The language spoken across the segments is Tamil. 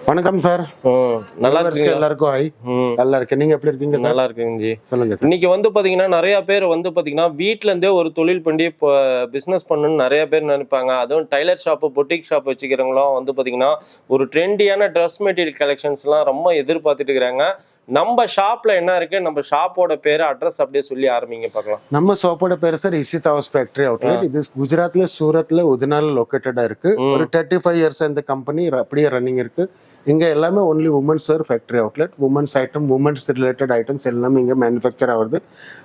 வணக்கம் சார். நல்லா இருக்கு. எல்லாருக்கும் ஹாய். நல்லா இருக்கு. நீங்க எப்படி இருக்கீங்க சார்? நல்லா இருக்குங்க ஜி. சொல்லுங்க சார். இன்னைக்கு வந்து பாத்தீங்கன்னா நிறைய பேர் வந்து பாத்தீங்கன்னா வீட்ல இருந்தே ஒரு தொழில் பண்ணி பிசினஸ் பண்ணணும்னு நிறைய பேர் நினைப்பாங்க. அதுவும் டைலர் ஷாப்பு, பொட்டிக் ஷாப் வச்சுக்கிறவங்களும் வந்து பாத்தீங்கன்னா ஒரு ட்ரெண்டியான ட்ரெஸ் மெட்டீரியல் கலெக்ஷன்ஸ் எல்லாம் ரொம்ப எதிர்பார்த்துட்டு இருக்கிறாங்க. நம்ம ஷாப்ல என்ன இருக்கு, நம்ம ஷாப்போட பேரு, அட்ரஸ் அப்படியே சொல்லி ஆரம்பிங்க பார்க்கலாம். நம்ம ஷாப்போட பேரு சார் ISHITA ஃபேக்டரி அவுட்லெட். இது குஜராத்ல சூரத்ல உதனால லொகேட்டடா இருக்கு. ஒரு 35 இயர்ஸ் இந்த கம்பெனி அப்படியே ரன்னிங் இருக்கு. இங்க எல்லாமே only women's wear factory outlet. Women's item, women's related items எல்லாமே இங்க மேனுஃபேக்சர் ஆகுது.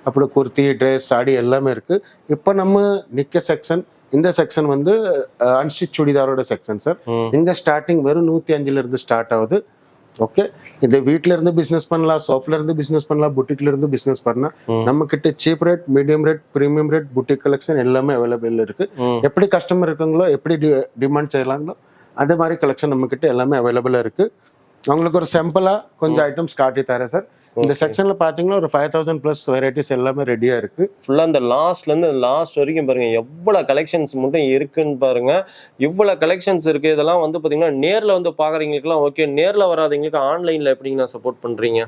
அப்புறம் குர்த்தி, ட்ரெஸ், சாடி எல்லாமே இருக்கு. இப்போ நம்ம நிக்க செக்ஷன், இந்த செக்ஷன் வந்து அன்ஸ்டிச் சுடிதாரோட செக்ஷன் சார். இங்க ஸ்டார்டிங் வெறும் 105 இருந்து ஸ்டார்ட் ஆகுது. ஓகே, இந்த வீட்ல இருந்து பிசினஸ் பண்ணலாம், ஷாப்ல இருந்து பிசினஸ் பண்ணலாம், புட்டிக்ல இருந்து பிசினஸ் பண்ணலாம். நம்ம கிட்ட cheap rate, medium rate, premium rate, boutique collection எல்லாமே அவைலபிள் இருக்கு. எப்படி கஸ்டமர் இருக்காங்களோ, எப்படி டிமாண்ட் செய்யலாங்களோ அதே மாதிரி கலெக்ஷன் நம்ம கிட்ட எல்லாமே அவைலபிளா இருக்கு. உங்களுக்கு ஒரு சாம்பிளா கொஞ்சம் ஐட்டம்ஸ் காட்டி தரேன் சார். இந்த செக்ஷன்ல பாத்தீங்கன்னா ஒரு 5000+ வெரைட்டிஸ் எல்லாமே ரெடியா இருக்கு. ஃபுல்லா இந்த லாஸ்ட்ல இருந்து லாஸ்ட் வரைக்கும் பாருங்க எவ்வளவு கலெக்ஷன்ஸ் மட்டும் இருக்குன்னு பாருங்க. இவ்வளவு கலெக்ஷன்ஸ் இருக்கு. இதெல்லாம் வந்து பாத்தீங்கன்னா நேர்ல வந்து பாக்குறவங்களுக்குலாம் ஓகே, நேர்ல வராதவங்களுக்கு ஆன்லைன்ல எப்படிங்க சப்போர்ட் பண்றீங்க?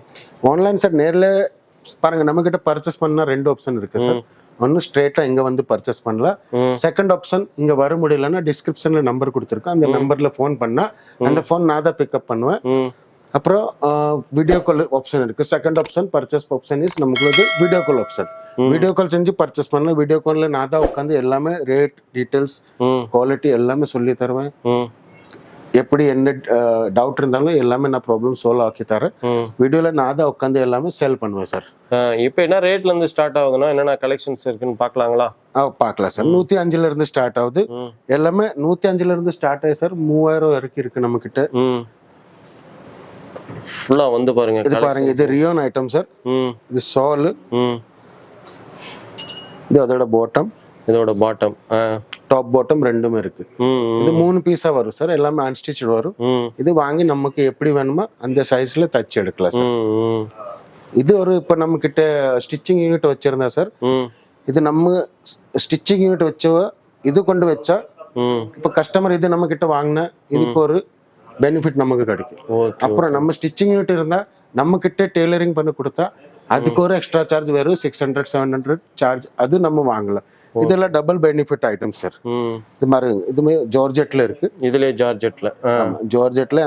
ஆன்லைன் சார், நேர்ல பாருங்க நம்ம கிட்ட பர்ச்சேஸ் பண்ணா 2 ஆப்ஷன் இருக்கு சார். ஒன்னு ஸ்ட்ரெயிட்டா இங்க வந்து பர்ச்சேஸ் பண்ணலாம். செகண்ட் ஆப்ஷன், இங்க வர முடியலன்னா டிஸ்கிரிப்ஷன்ல நம்பர் கொடுத்துருக்கேன். அந்த நம்பர்ல போன் பண்ணா அந்த போன் நான் தான் பிக்கப் பண்ணுவேன். அப்புறம் வீடியோ கால் ஆப்ஷன் இருக்கு. Second option purchase option is நமக்கு video call option. Video call செஞ்சு பர்ச்சேஸ் பண்ணலாம். வீடியோ கால்ல நான் தான் உட்காந்து எல்லாமே ரேட், டீடைல்ஸ், குவாலிட்டி எல்லாமே சொல்லி தருவேன். எப்படி என்ன டவுட் இருந்தாலும் எல்லாமே நான் ப்ராப்ளம் சால்வ் ஆக்கி தரேன். வீடியோல நான் தான் உட்காந்து எல்லாமே சேல் பண்ணுவேன் சார். இப்போ என்ன ரேட்ல இருந்து ஸ்டார்ட் ஆகுதுன்னா என்னென்ன கலெக்ஷன்ஸ் இருக்குன்னு பார்க்கலாங்களா? பார்க்கலாம் சார். 105 இருந்து ஸ்டார்ட் ஆகுது. எல்லாமே 105 இருந்து ஸ்டார்ட் ஆகி சார் 3000 வரைக்கும் இருக்கு நம்ம கிட்ட. ஃபுல்லா வந்து பாருங்க, இது பாருங்க, இது ரியோன் ஐட்டம் சார். இது சால், இது அதோட பாட்டம், இதோட பாட்டம், டாப் பாட்டம் ரெண்டுமே இருக்கு. இது 3 பீஸா வரும் சார். எல்லாமே அன்ஸ்டிச் வரும். இது வாங்கி நமக்கு எப்படி வேணுமோ அந்த சைஸ்ல தச்சு எடுக்கலாம் சார். இது ஒரு இப்ப நம்ம கிட்ட ஸ்டிச்சிங் யூனிட் வச்சிருந்தா சார். இது நம்ம ஸ்டிச்சிங் யூனிட் வச்சவ இது கொண்டு வச்சா இப்ப கஸ்டமர் இது நம்ம கிட்ட வாங்கினா இதுக்கு ஒரு பெனிஃபிட் நமக்கு கிடைக்கும். அப்புறம் நம்ம ஸ்டிச்சிங் யூனிட் இருந்தா நம்ம கிட்ட டெய்லரிங் பண்ணி கொடுத்தா அதுக்கு ஒரு எக்ஸ்ட்ரா சார்ஜ் வரும். 600-700 சார்ஜ் அது நம்ம வாங்கலாம். இதெல்லாம் டபுள் பெனிஃபிட் ஐட்டம் சார். இது மாதிரி இதுமே ஜார்ஜெட்ல இருக்கு. இதுல ஜார்ஜெட்ல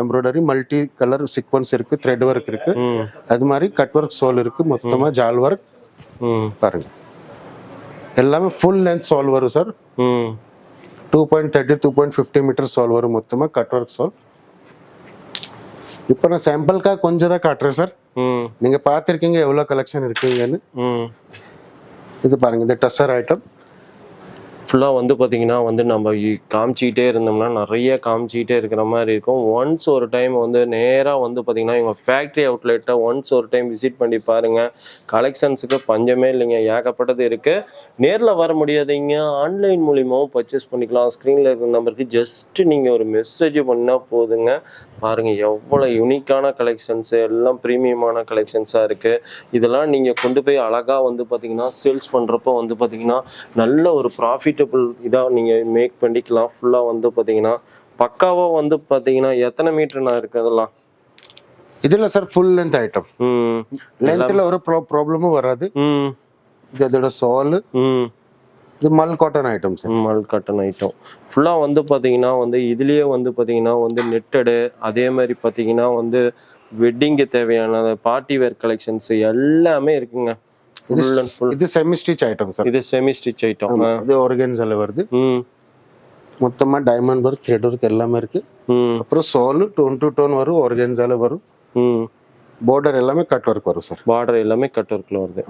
எம்ப்ராய்டரி மல்டி கலர் சீக்வன்ஸ் இருக்கு, த்ரெட் ஒர்க் இருக்கு. அது மாதிரி கட் ஒர்க் சோல் இருக்கு. மொத்தமா ஜால் ஒர்க் பாருங்க. எல்லாமே ஃபுல் லென்த் சோல் வரும் சார். 2.30 2.50 மீட்டர் சோல் வரும் மொத்தமா கட் ஒர்க் சோல். இப்போ நான் சாம்பிள்கா கொஞ்சம் தான் காட்டுறேன் சார். நீங்க பார்த்திருக்கீங்க எவ்வளவு கலெக்ஷன் இருக்குங்கன்னு. இது பாருங்க, இந்த டஸ்ஸர் ஐட்டம் ஃபுல்லா வந்து பாத்தீங்கன்னா வந்து நம்ம காமிச்சிக்கிட்டே இருந்தோம்னா நிறைய காமிச்சிக்கிட்டே இருக்கிற மாதிரி இருக்கும். ஒன்ஸ் ஒரு டைம் வந்து நேரா வந்து பாத்தீங்கன்னா இவங்க ஃபேக்டரி அவுட்லெட்டை ஒன்ஸ் ஒரு டைம் விசிட் பண்ணி பாருங்க. கலெக்ஷன்ஸுக்கு பஞ்சமே இல்லைங்க, ஏகப்பட்டது இருக்கு. நேரில் வர முடியாதீங்க, ஆன்லைன் மூலியமாவும் பர்ச்சேஸ் பண்ணிக்கலாம். ஸ்க்ரீனில் இருக்கிற நம்பருக்கு ஜஸ்ட் நீங்கள் ஒரு மெசேஜ் பண்ணால் போதுங்க. பாருங்கள் எவ்வளோ யூனிக்கான கலெக்ஷன்ஸு, எல்லாம் ப்ரீமியமான கலெக்ஷன்ஸாக இருக்குது. இதெல்லாம் நீங்கள் கொண்டு போய் அழகாக வந்து பார்த்தீங்கன்னா சேல்ஸ் பண்ணுறப்போ வந்து பார்த்தீங்கன்னா நல்ல ஒரு ப்ராஃபிட்டபிள் இதாக நீங்கள் மேக் பண்ணிக்கலாம். ஃபுல்லாக வந்து பார்த்தீங்கன்னா பக்காவாக வந்து பார்த்தீங்கன்னா எத்தனை மீட்டர்னா இருக்குது அதெல்லாம்? இதுல சார் ஃபுல் லென்த் ஐட்டம். லென்த்ல ஒரு ப்ராப்ளமும் வராது. இது அதோட சால். இது மல் காட்டன் ஐட்டம் சார். மல் காட்டன் ஐட்டம் ஃபுல்லா வந்து பாத்தீங்கன்னா வந்து இதுலயே வந்து பாத்தீங்கன்னா வந்து நெட்டடு, அதே மாதிரி பாத்தீங்கன்னா வந்து வெட்டிங்கு தேவையான பார்ட்டி வேர் கலெக்ஷன்ஸ் எல்லாமே இருக்குங்க. இது செமி ஸ்டிச் ஐட்டம் சார். இது செமி ஸ்டிச் ஐட்டம். இது ஆர்கன்ஸால வருது. மொத்தமா டைமண்ட் ஒர்க், த்ரெட் ஒர்க் எல்லாமே இருக்கு. அப்புறம் சால் டோன் டு டோன் வரும், ஆர்கன்ஸால வரும். பார்டர் எல்லாமே கட் ஒர்க் வரும் சார். பார்டர் எல்லாமே கட் ஒர்க்ல வருது.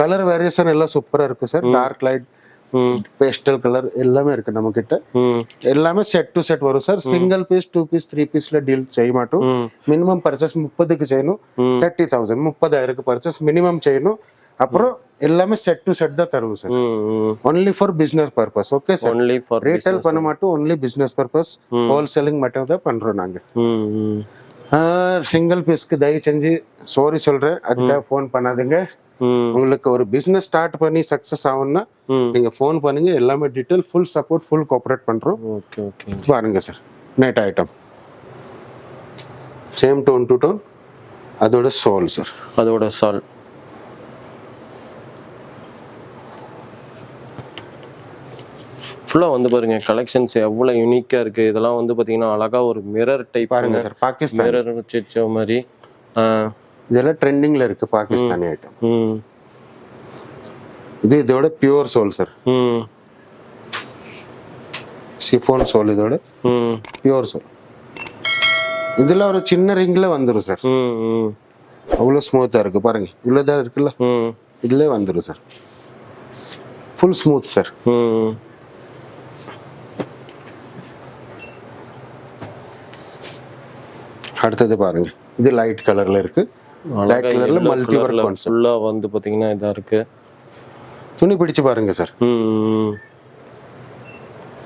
கலர் வேரியேஷன் எல்லாம் சூப்பரா இருக்கு sir. Dark light, pastel colour எல்லாமே இருக்கு நம்ம கிட்ட. எல்லாமே செட் டு செட் வரும் சார். சிங்கிள் பீஸ், 2 பீஸ், 3 பீஸ்ல டீல் செய்ய மாட்டோம். மினிமம் பர்ச்சேஸ் 30க்கு செய்யணும். 30,000 30,000 பர்ச்சேஸ் மினிமம் செய்யணும். அப்புறம் எல்லாமே செட் டு செட் தான் தருவோம் sir. Only for business purpose. Okay sir. Only for retail பண்ண மாட்டோம், ஒன்லி பிசினஸ் பர்பஸ். ஹோல்சேலிங் மட்டும் தான் பண்றோம் நாங்க. சிங்கிள் பீஸ்க்கு தயவு செஞ்சு சாரி சொல்றேன், அதுக்காக ஃபோன் பண்ணாதுங்க. உங்களுக்கு ஒரு பிசினஸ் ஸ்டார்ட் பண்ணி சக்சஸ் ஆகும்னா நீங்க ஃபோன் பண்ணுங்க. எல்லாமே detail, full support, full cooperate பண்றோம். Okay okay. பாருங்க sir, net item same tone to tone. அதோட சோல் சார். அதோட சால். ஃபுல்லாக வந்து பாருங்க கலெக்ஷன்ஸ் எவ்வளோ யூனிக்காக இருக்குது. இதெல்லாம் வந்து பார்த்தீங்கன்னா அழகாக ஒரு மிரர் டைப் பாருங்க சார். பாகிஸ்தான் மிரர் வச்சு மாதிரி. இதெல்லாம் ட்ரெண்டிங்கில் இருக்குது பாகிஸ்தானி ஐட்டம். இது இதோட pure shawl sir. Chiffon shawl இதோட பியூர் சோல். இதில் ஒரு சின்ன ரிங்கில் வந்துடும் சார். அவ்வளோ ஸ்மூத்தாக இருக்குது பாருங்க. இவ்வளோதான் இருக்குல்ல, இதில் வந்துடும் சார். Full smooth sir. அடுத்தது பாருங்க. இது லைட் கலர்ல இருக்கு. லைட் கலர்ல மல்டி வர்க் கான்செப்ட். ஃபுல்லா வந்து பாத்தீங்கன்னா இதா இருக்கு. துணி பிடிச்சு பாருங்க சார்.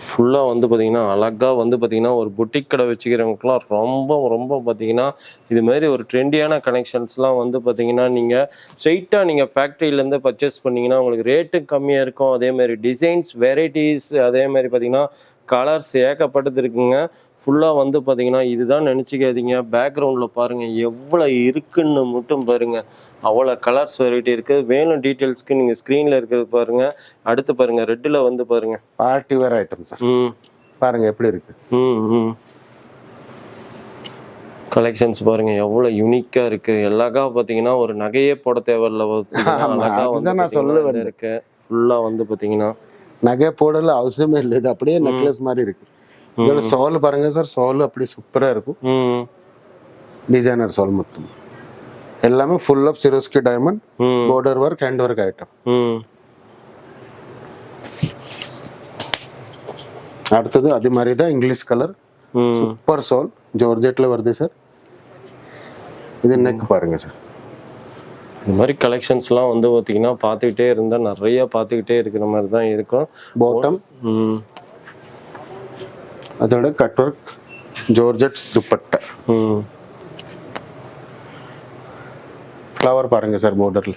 ஃபுல்லா வந்து பாத்தீங்கன்னா அழகா வந்து பாத்தீங்கன்னா ஒரு புட்டிக் கடை வச்சுக்கிறவங்களுக்குலாம் ரொம்ப ரொம்ப பாத்தீங்கன்னா இது மாதிரி ஒரு ட்ரெண்டியான கனெக்ஷன்ஸ்லாம் வந்து பாத்தீங்கன்னா நீங்க ஸ்ட்ரெயிட்டா நீங்க ஃபேக்டரியிலேருந்து பர்ச்சேஸ் பண்ணீங்கன்னா உங்களுக்கு ரேட்டு கம்மியா இருக்கும். அதே மாதிரி டிசைன்ஸ் வெரைட்டிஸ், அதே மாதிரி பாத்தீங்கன்னா கலர்ஸ் ஏகப்பட்டது இருக்குங்க. ஃபுல்லாக வந்து பார்த்தீங்கன்னா இதுதான் நினச்சிக்காதீங்க. பேக்ரவுண்டில் பாருங்கள் எவ்வளோ இருக்குன்னு மட்டும் பாருங்கள். அவ்வளோ கலர்ஸ் வெரைட்டி இருக்குது. வேணும் டீட்டெயில்ஸ்க்கு நீங்கள் ஸ்க்ரீனில் இருக்கிறது பாருங்கள். அடுத்து பாருங்கள் ரெட்டில் வந்து பாருங்கள் பார்ட்டி வேர் ஐட்டம் சார். பாருங்கள் எப்படி இருக்கு. கலெக்ஷன்ஸ் பாருங்க எவ்வளோ யூனிக்காக இருக்குது. எல்லாக்கா பார்த்தீங்கன்னா ஒரு நகையே போட தேவையில்ல. நான் சொல்ல இருக்கு. ஃபுல்லாக வந்து பார்த்தீங்கன்னா நகை போடல அவசியமே இல்லை. இது அப்படியே நெக்லஸ் மாதிரி இருக்கு. இதோட சோல் பாருங்க சார். சோல் அப்படி சூப்பரா இருக்கும். டிசைனர் சோல் மொத்தம் எல்லாமே full of Swarovski diamond, border work, hand work item. அடுத்தது அதே மாதிரி தான் இங்கிலீஷ் கலர் சூப்பர் சோல் ஜார்ஜெட்ல வருது சார். இது நெக் பாருங்க சார். இந்த மாதிரி கலெக்ஷன்ஸ்லாம் வந்து பார்த்தீங்கன்னா பார்த்துக்கிட்டே இருந்தால் நிறைய பார்த்துக்கிட்டே இருக்கிற மாதிரி தான் இருக்கும். பாட்டம் அதோட cut work georgette dupatta. Flower பாருங்க சார் பார்டர்ல.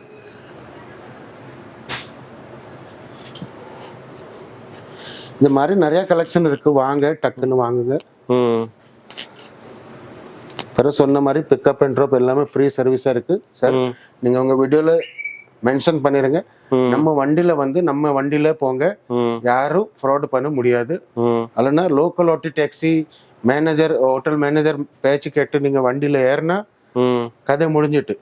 இந்த மாதிரி நிறைய கலெக்ஷன் இருக்கு. வாங்க டக்குன்னு வாங்குங்க. பிறகு சொன்ன மாதிரி பிக்கப் அண்ட் ட்ராப் எல்லாமே ஃப்ரீ சர்வீஸா இருக்கு சார். நீங்க உங்க வீடியோல மென்ஷன் பண்ணிருங்க. நம்ம வண்டியில போங்க. யாரும் ஃப்ராட் பண்ண முடியாது. அல்லனா லோக்கல் ஓட்டி டாக்ஸி மேனேஜர், ஹோட்டல் மேனேஜர் பேச்சு கேட்டு நீங்க வண்டியில ஏறினா கதை முடிஞ்சிட்டு.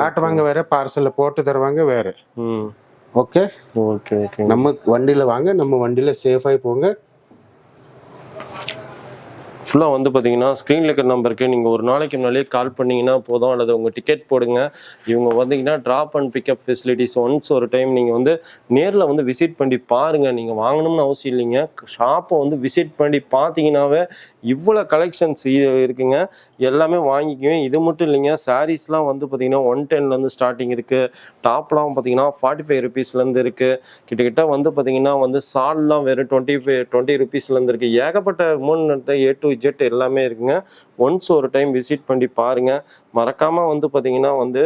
காட்டுவாங்க வேற, பார்சல்ல போட்டு தருவாங்க வேற. Okay okay okay. நம்ம வண்டியில வாங்க. நம்ம வண்டியில சேஃபாയി போங்க. ஃபுல்லாக வந்து பார்த்தீங்கன்னா ஸ்க்ரீனில் இருக்கிற நம்பருக்கு நீங்கள் ஒரு நாளைக்கு முன்னாலே கால் பண்ணிங்கன்னா போதும், அல்லது உங்கள் டிக்கெட் போடுங்க. இவங்க வந்தீங்கன்னா drop and pickup facilities. Once ஒரு டைம் நீங்கள் வந்து நேரில் வந்து விசிட் பண்ணி பாருங்கள். நீங்கள் வாங்கணும்னு அவசியம் இல்லைங்க. ஷாப்பை வந்து விசிட் பண்ணி பார்த்தீங்கன்னாவே இவ்வளோ கலெக்ஷன்ஸ் இருக்குங்க. எல்லாமே வாங்கிக்குவேன். இது மட்டும் இல்லைங்க, சாரீஸ்லாம் வந்து பார்த்தீங்கன்னா 110லேருந்து ஸ்டார்டிங் இருக்குது. டாப்லாம் பார்த்தீங்கன்னா 45 ருபீஸ்லேருந்து இருக்குது. கிட்டத்தட்ட வந்து பார்த்தீங்கன்னா வந்து சால்லாம் வெறும் 20 ருபீஸ்லேருந்து இருக்குது. ஏகப்பட்ட அமௌண்ட் A to Z எல்லாமே இருக்குங்க. ஒன்ஸ் ஒரு டைம் விசிட் பண்ணி பாருங்க. மறக்காம வந்து பார்த்தீங்கன்னா வந்து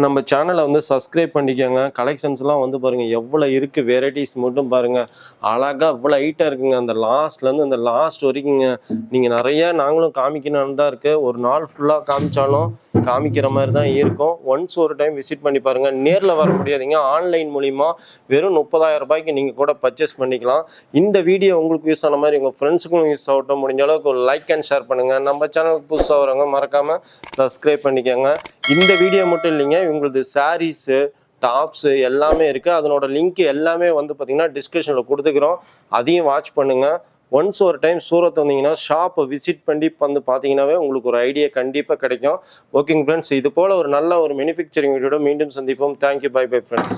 நம்ம சேனலை வந்து சப்ஸ்கிரைப் பண்ணிக்கோங்க. கலெக்ஷன்ஸ்லாம் வந்து பாருங்கள் எவ்வளோ இருக்குது. வெரைட்டிஸ் மட்டும் பாருங்கள் அழகாக இவ்வளோ ஹைட்டாக இருக்குங்க. அந்த லாஸ்ட்லேருந்து அந்த லாஸ்ட் வரைக்குங்க. நீங்கள் நிறைய நாங்களும் காமிக்கணும்னு தான் இருக்குது. ஒரு நாள் ஃபுல்லாக காமிச்சாலும் காமிக்கிற மாதிரி தான் இருக்கும். ஒன்ஸ் ஒரு டைம் விசிட் பண்ணி பாருங்கள். நேரில் வர முடியாதீங்க, ஆன்லைன் மூலிமா வெறும் 30,000 ரூபாய்க்கு நீங்கள் கூட பர்ச்சேஸ் பண்ணிக்கலாம். இந்த வீடியோ உங்களுக்கு யூஸ் ஆன மாதிரி உங்கள் ஃப்ரெண்ட்ஸுக்கும் யூஸ் ஆகட்டும். முடிஞ்ச அளவுக்கு ஒரு லைக் அண்ட் ஷேர் பண்ணுங்கள். நம்ம சேனலுக்கு புதுசாக வரவங்க மறக்காமல் சப்ஸ்கிரைப் பண்ணிக்கோங்க. இந்த வீடியோ மட்டும் இல்லைங்க, இவங்களது சாரீஸு, டாப்ஸு எல்லாமே இருக்குது. அதனோட லிங்க் எல்லாமே வந்து பார்த்தீங்கன்னா டிஸ்கிரிப்ஷனில் கொடுத்துக்கிறோம். அதையும் வாட்ச் பண்ணுங்கள். ஒன்ஸ் ஒரு டைம் சூரத் வந்தீங்கன்னா ஷாப்பை விசிட் பண்ணி வந்து பார்த்தீங்கன்னாவே உங்களுக்கு ஒரு ஐடியா கண்டிப்பாக கிடைக்கும். ஓகேங்க ஃப்ரெண்ட்ஸ், இது போல் ஒரு நல்ல ஒரு மேனுஃபேக்சரிங் வீடியோட மீண்டும் சந்திப்போம். தேங்க்யூ. Bye bye friends.